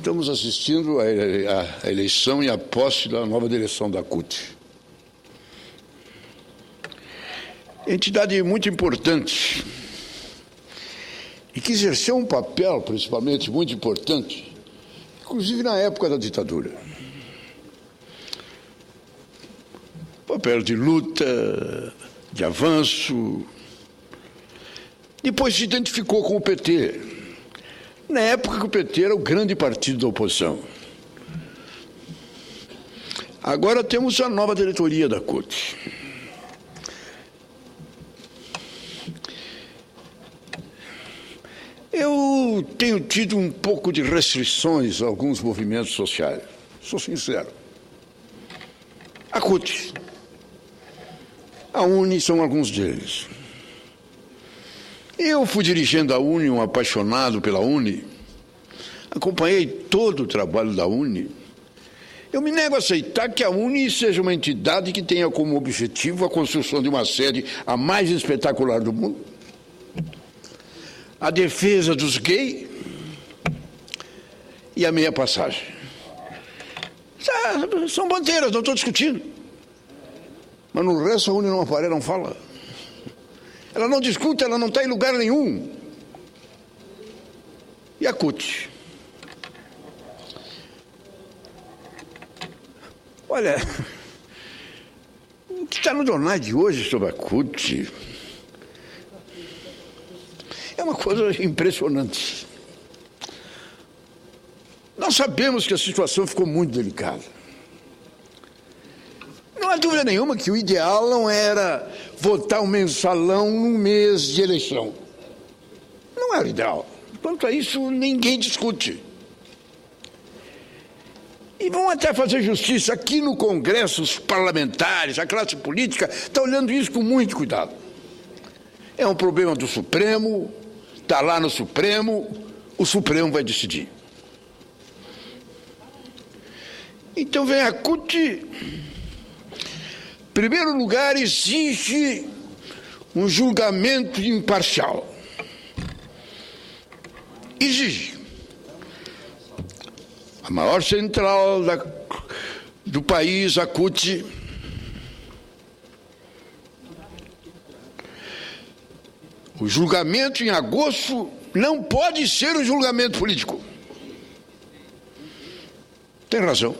Estamos assistindo à eleição e à posse da nova direção da CUT. Entidade muito importante e que exerceu um papel, principalmente, muito importante, inclusive na época da ditadura. Papel de luta, de avanço. Depois se identificou com o PT. Na época que o PT era o grande partido da oposição. Agora temos a nova diretoria da CUT. Eu tenho tido um pouco de restrições a alguns movimentos sociais. Sou sincero. A CUT, a UNE são alguns deles. Eu fui dirigendo a UNE, um apaixonado pela UNE, acompanhei todo o trabalho da UNE. Eu me nego a aceitar que a UNE seja uma entidade que tenha como objetivo a construção de uma sede a mais espetacular do mundo, a defesa dos gays e a meia passagem. São bandeiras, não estou discutindo. Mas no resto a UNE não aparece, não fala. Ela não discute, ela não está em lugar nenhum. E a CUT? Olha, o que está no jornal de hoje sobre a CUT é uma coisa impressionante. Nós sabemos que a situação ficou muito delicada. Não há dúvida nenhuma que o ideal não era votar um mensalão num mês de eleição. Não era o ideal. Quanto a isso, ninguém discute. E vão até fazer justiça aqui no Congresso, os parlamentares, a classe política, está olhando isso com muito cuidado. É um problema do Supremo, está lá no Supremo, o Supremo vai decidir. Então vem a CUT, em primeiro lugar, exige um julgamento imparcial. Exige. A maior central do país, a CUT, o julgamento em agosto não pode ser um julgamento político. Tem razão.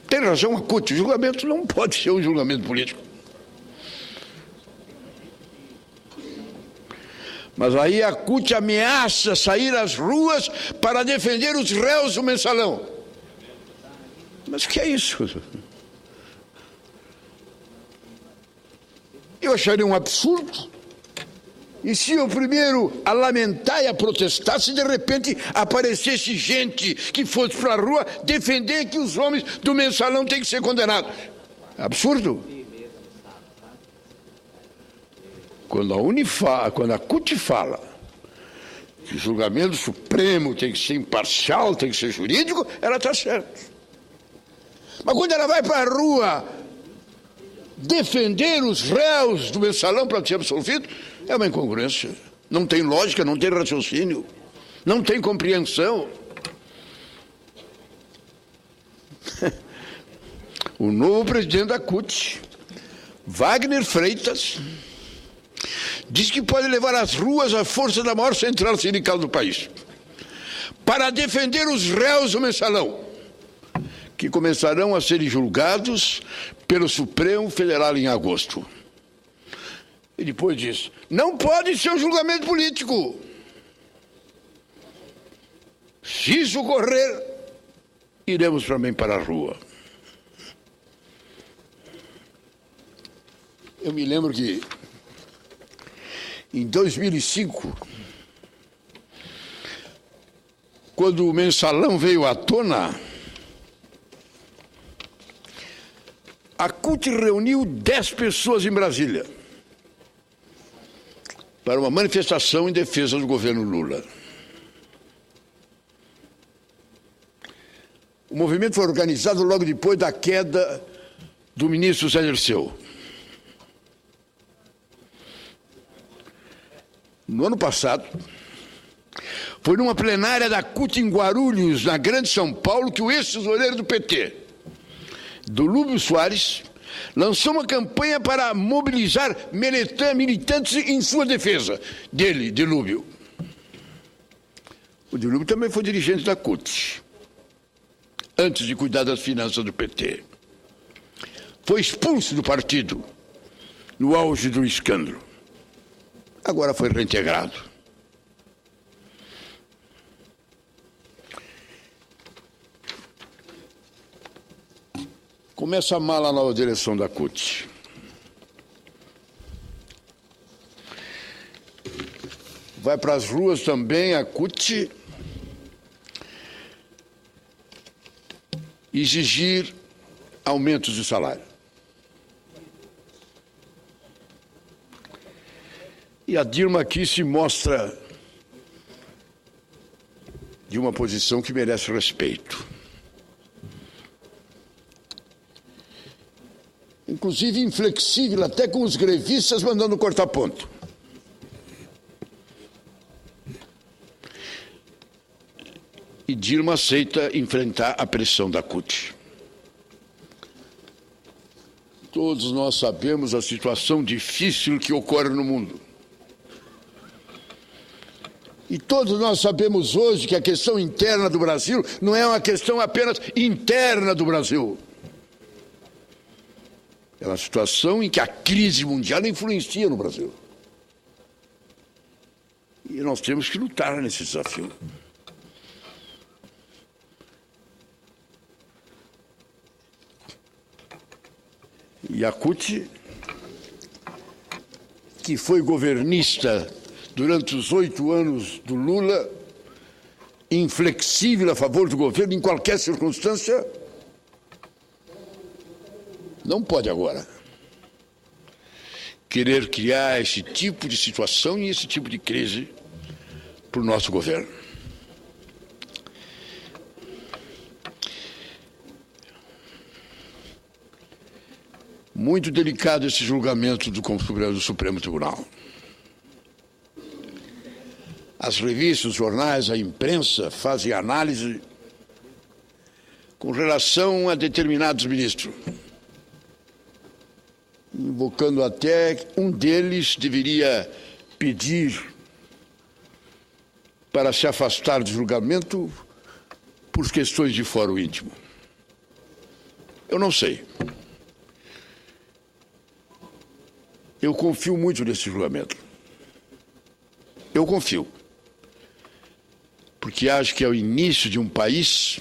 Tem razão a CUT, o julgamento não pode ser um julgamento político. Mas aí a CUT ameaça sair às ruas para defender os réus do mensalão. Mas o que é isso? Eu acharia um absurdo. E se eu primeiro a lamentar e a protestar, se de repente aparecesse gente que fosse para a rua defender que os homens do mensalão têm que ser condenados? Absurdo. Quando a CUT fala que o julgamento supremo tem que ser imparcial, tem que ser jurídico, ela está certa. Mas quando ela vai para a rua defender os réus do mensalão para ser absolvido, é uma incongruência. Não tem lógica, não tem raciocínio, não tem compreensão. O novo presidente da CUT, Wagner Freitas, diz que pode levar às ruas a força da maior central sindical do país para defender os réus do mensalão, que começarão a serem julgados pelo Supremo Federal em agosto. E depois diz, não pode ser um julgamento político. Se isso ocorrer, iremos também para a rua. Eu me lembro que em 2005, quando o mensalão veio à tona, a CUT reuniu 10 pessoas em Brasília para uma manifestação em defesa do governo Lula. O movimento foi organizado logo depois da queda do ministro Zé Dirceu. No ano passado, Foi numa plenária da CUT em Guarulhos, na Grande São Paulo, que o ex-tesoureiro do PT, do Lúbio Soares, lançou uma campanha para mobilizar militantes em sua defesa dele, de Lúbio. O de Lúbio também foi dirigente da CUT, antes de cuidar das finanças do PT. Foi expulso do partido no auge do escândalo. Agora foi reintegrado. Começa mal a nova direção da CUT. Vai para as ruas também a CUT exigir aumentos de salário. E a Dilma aqui se mostra de uma posição que merece respeito. Inclusive inflexível até com os grevistas mandando cortar ponto. E Dilma aceita enfrentar a pressão da CUT. Todos nós sabemos a situação difícil que ocorre no mundo. E todos nós sabemos hoje que a questão interna do Brasil não é uma questão apenas interna do Brasil. É uma situação em que a crise mundial influencia no Brasil. E nós temos que lutar nesse desafio. E a CUT, que foi governista durante os 8 anos do Lula, inflexível a favor do governo em qualquer circunstância, não pode agora querer criar esse tipo de situação e esse tipo de crise para o nosso governo. Muito delicado esse julgamento do Supremo Tribunal. As revistas, os jornais, a imprensa fazem análise com relação a determinados ministros, invocando até um deles deveria pedir para se afastar do julgamento por questões de fórum íntimo. Eu não sei. Eu confio muito nesse julgamento. Eu confio. Porque acho que é o início de um país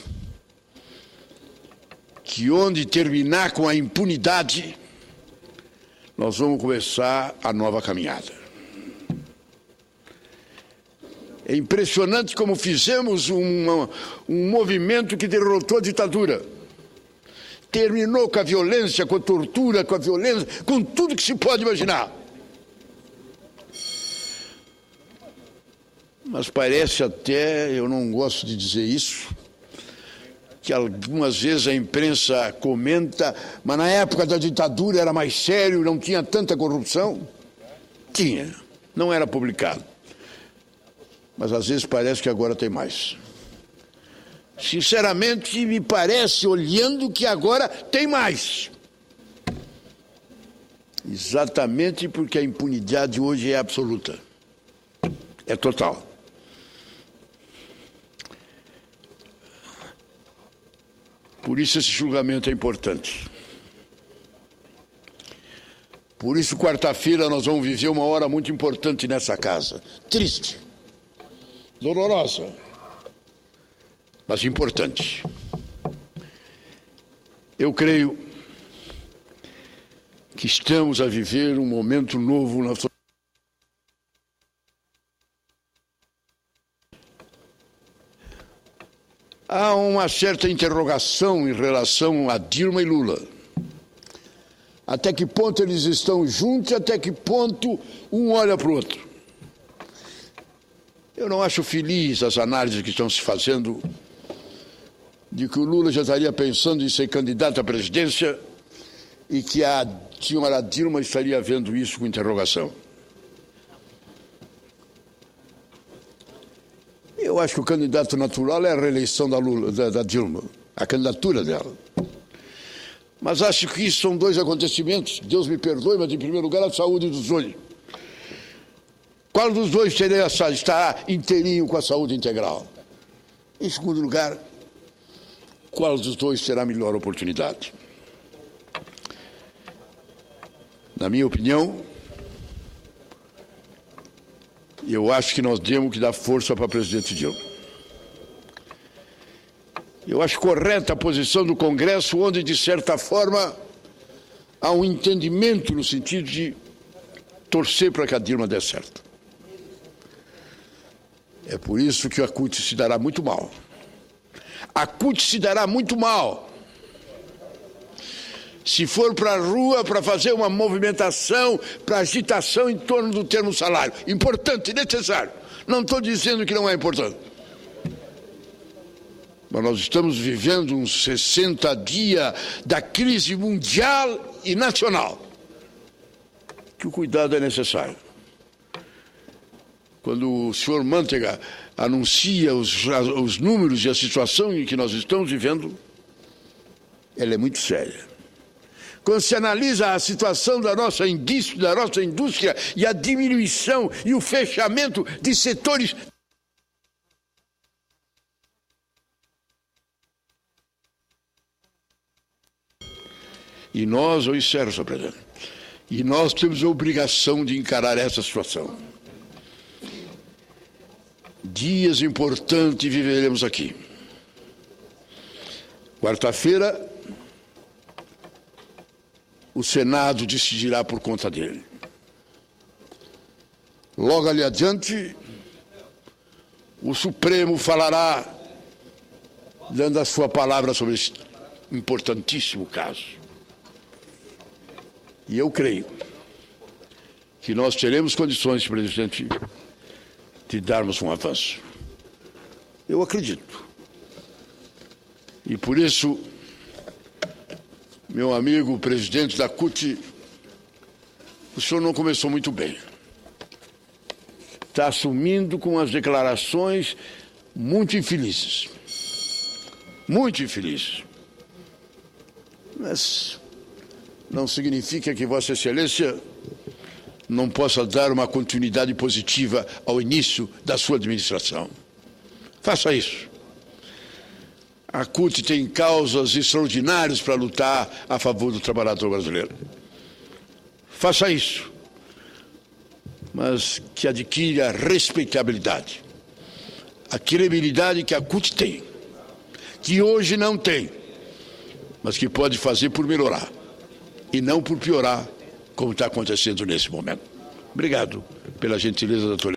que, onde terminar com a impunidade, nós vamos começar a nova caminhada. É impressionante como fizemos um movimento que derrotou a ditadura. Terminou com a violência, com a tortura, com a violência, com tudo que se pode imaginar. Mas parece até, eu não gosto de dizer isso, que algumas vezes a imprensa comenta, mas na época da ditadura era mais sério, não tinha tanta corrupção. Tinha, não era publicado. Mas às vezes parece que agora tem mais. Sinceramente, me parece, olhando, que agora tem mais. Exatamente porque a impunidade hoje é absoluta. É total. Por isso esse julgamento é importante. Por isso, quarta-feira, nós vamos viver uma hora muito importante nessa casa. Triste. Dolorosa. Mas importante. Eu creio que estamos a viver um momento novo na sociedade. Há uma certa interrogação em relação a Dilma e Lula. Até que ponto eles estão juntos, até que ponto um olha para o outro. Eu não acho feliz as análises que estão se fazendo de que o Lula já estaria pensando em ser candidato à presidência e que a senhora Dilma estaria vendo isso com interrogação. Eu Eu acho que o candidato natural é a reeleição da Dilma, a candidatura dela. Mas acho que isso são dois acontecimentos. Deus me perdoe, mas em primeiro lugar a saúde dos dois. Qual dos dois estará inteirinho com a saúde integral? Em segundo lugar, qual dos dois terá a melhor oportunidade? Na minha opinião, eu acho que nós temos que dar força para o presidente Dilma. Eu acho correta a posição do Congresso, onde, de certa forma, há um entendimento no sentido de torcer para que a Dilma dê certo. É por isso que a CUT se dará muito mal. A CUT se dará muito mal se for para a rua para fazer uma movimentação, para agitação em torno do termo salário. Importante, necessário. Não estou dizendo que não é importante. Mas nós estamos vivendo uns 60 dias da crise mundial e nacional, que o cuidado é necessário. Quando o senhor Mantega anuncia os números e a situação em que nós estamos vivendo, ela é muito séria. Quando se analisa a situação da nossa indústria e a diminuição e o fechamento de setores. E nós, eu encerro, senhor presidente, e nós temos a obrigação de encarar essa situação. Dias importantes viveremos aqui. Quarta-feira, o Senado decidirá por conta dele. Logo ali adiante, o Supremo falará, dando a sua palavra sobre esse importantíssimo caso. E eu creio que nós teremos condições, presidente, de darmos um avanço. Eu acredito. E por isso, meu amigo presidente da CUT, o senhor não começou muito bem. Está assumindo com as declarações muito infelizes. Muito infelizes. Mas não significa que Vossa Excelência não possa dar uma continuidade positiva ao início da sua administração. Faça isso. A CUT tem causas extraordinárias para lutar a favor do trabalhador brasileiro. Faça isso, mas que adquira respeitabilidade, a credibilidade que a CUT tem, que hoje não tem, mas que pode fazer por melhorar e não por piorar, como está acontecendo nesse momento. Obrigado pela gentileza da tolerância.